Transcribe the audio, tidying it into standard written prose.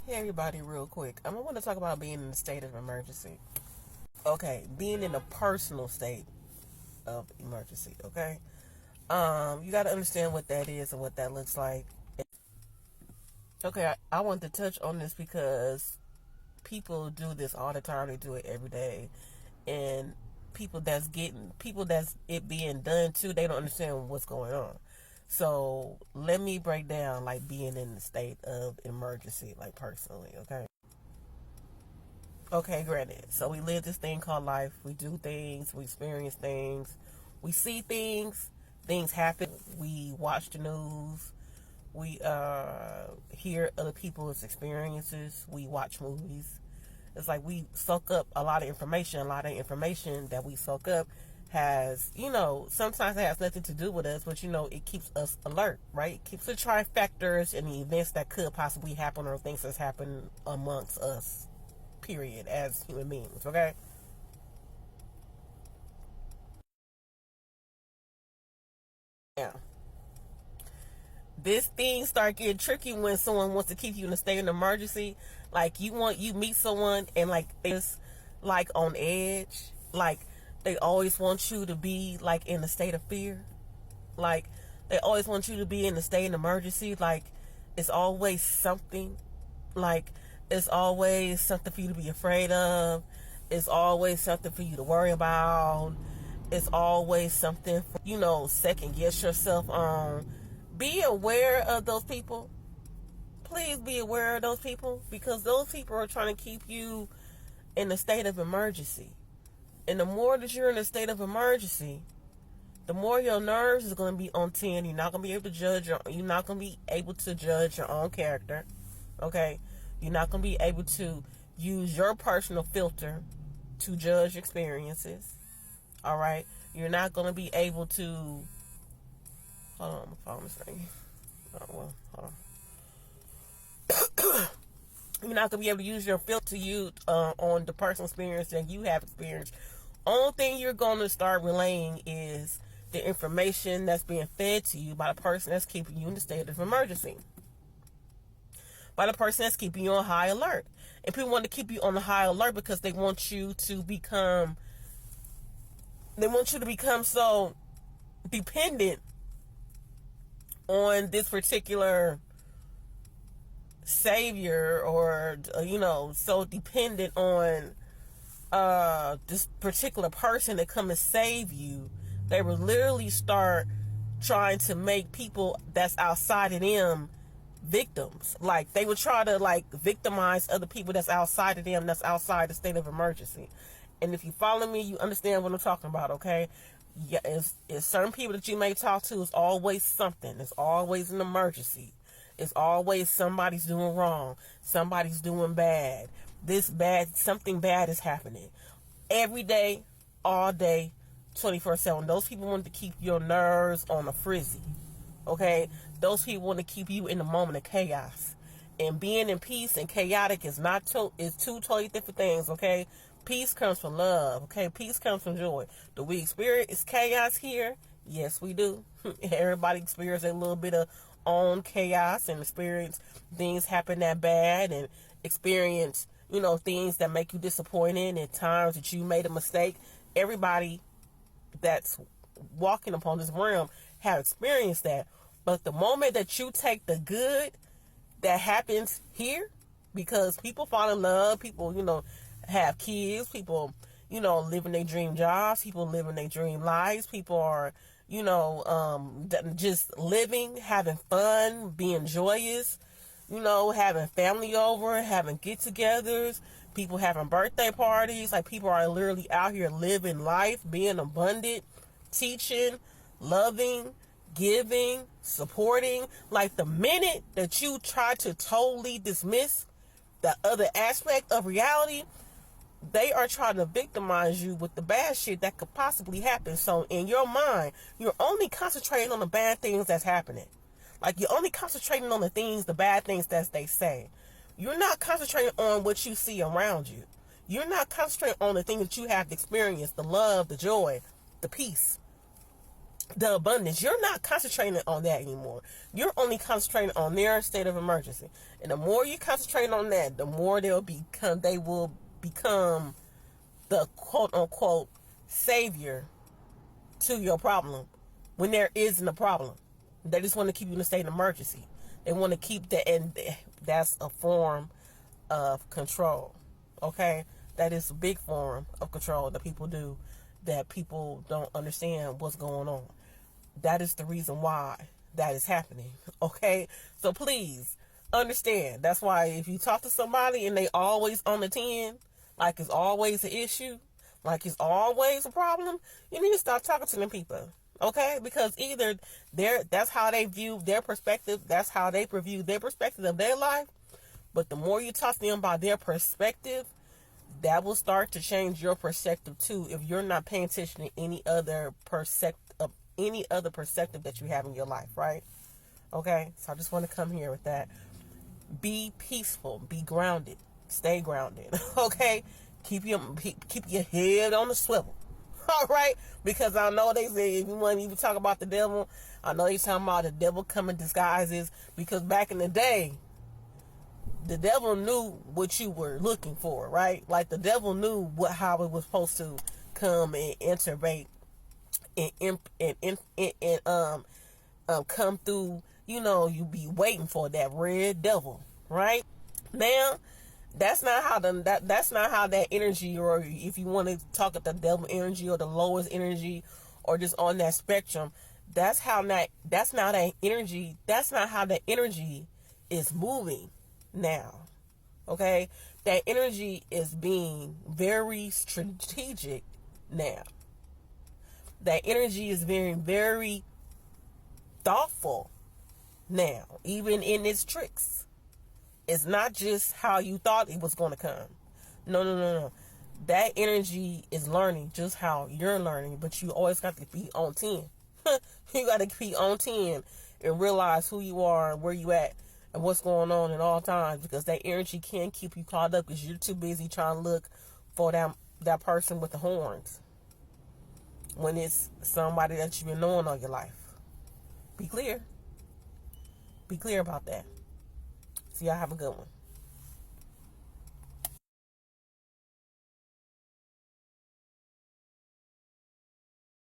Hey everybody, real quick. I want to talk about being in a state of emergency. Okay, being in a personal state of emergency. Okay, you got to understand what that is and what that looks like. Okay, I want to touch on this because people do this all the time. They do it every day, and people that's it being done to, they don't understand what's going on. So let me break down like being in the state of emergency, like personally. Okay, granted. So we live this thing called life. We do things, we experience things, we see things, things happen. We watch the news, we hear other people's experiences, we watch movies. It's like we soak up a lot of information. A lot of information that we soak up has, sometimes it has nothing to do with us, but it keeps us alert, right? It keeps the trifectors and the events that could possibly happen or things that's happened amongst us, period, as human beings, okay? Yeah. This thing start getting tricky when someone wants to keep you in a state of emergency. Like you meet someone and like this, like on edge, like they always want you to be like in a state of fear. Like they always want you to be in a state of emergency. Like it's always something. Like it's always something for you to be afraid of. It's always something for you to worry about. It's always something for, second guess yourself on. Be aware of those people. Please be aware of those people because those people are trying to keep you in a state of emergency. And the more that you're in a state of emergency, the more your nerves is going to be on 10. You're not going to be able to you're not going to be able to judge your own character. Okay? You're not going to be able to use your personal filter to judge experiences. All right? You're not going to be able to. Hold on, my phone is ringing. Oh, well, hold on. You're not going to be able to use your filter to use on the personal experience that you have experienced. Only thing you're going to start relaying is the information that's being fed to you by the person that's keeping you in the state of emergency. By the person that's keeping you on high alert. And people want to keep you on the high alert because they want you to become so dependent on this particular savior or so dependent on this particular person to come and save you. They will literally start trying to make people that's outside of them victims. Like they would try to like victimize other people that's outside of them, that's outside the state of emergency. And if you follow me, you understand what I'm talking about, okay? Yeah, it's certain people that you may talk to. It's always something. It's always an emergency. It's always somebody's doing wrong. Somebody's doing bad. Something bad is happening. Every day, all day, 24/7. Those people want to keep your nerves on a frizzy. Okay? Those people want to keep you in the moment of chaos. And being in peace and chaotic is two totally different things, okay? Peace comes from love, okay? Peace comes from joy. Do we experience chaos here? Yes, we do. Everybody experiences a little bit of own chaos and experience things happen that bad and experience, things that make you disappointed and times that you made a mistake. Everybody that's walking upon this realm have experienced that. But the moment that you take the good that happens here, because people fall in love, people, have kids, people, living their dream jobs, people living their dream lives, people are, just living, having fun, being joyous, having family over, having get-togethers, people having birthday parties, like people are literally out here living life, being abundant, teaching, loving, giving, supporting. Like the minute that you try to totally dismiss the other aspect of reality, they are trying to victimize you with the bad shit that could possibly happen. So in your mind, you're only concentrating on the bad things that's happening. Like you're only concentrating on the bad things that they say. You're not concentrating on what you see around you. You're not concentrating on the things that you have experienced, the love, the joy, the peace. the abundance. You're not concentrating on that anymore. You're only concentrating on their state of emergency. And the more you concentrate on that, the more they will become the quote unquote savior to your problem when there isn't a problem. They just want to keep you in a state of emergency. They want to keep that, and that's a form of control. Okay? That is a big form of control that people do, that people don't understand what's going on. That is the reason why that is happening. Okay? So please understand. That's why if you talk to somebody and they always on the 10, like it's always an issue, like it's always a problem, you need to start talking to them people. Okay? Because either that's how they view their perspective, that's how they view their perspective of their life. But the more you talk to them about their perspective, that will start to change your perspective too, if you're not paying attention to any other perspective that you have in your life, right? Okay? So I just want to come here with that. Be peaceful, be grounded, stay grounded. Okay? Keep your head on the swivel. All right? Because I know they say if you want to even talk about the devil, I know you're talking about the devil come in disguises, because back in the day, the devil knew what you were looking for, right? Like the devil knew how it was supposed to come and integrate and come through. You know, you be waiting for that red devil, right? Now, that's not how that energy, or if you want to talk at the devil energy or the lowest energy, or just on that spectrum, that's not how that energy is moving now. Okay? That energy is being very strategic now. That energy is being very thoughtful now, even in its tricks. It's not just how you thought it was going to come. No. That energy is learning just how you're learning, but you always got to be on 10. You got to be on 10 and realize who you are and where you at and what's going on at all times, because that energy can keep you caught up because you're too busy trying to look for that person with the horns when it's somebody that you've been knowing all your life. Be clear. Be clear about that. So y'all have a good one.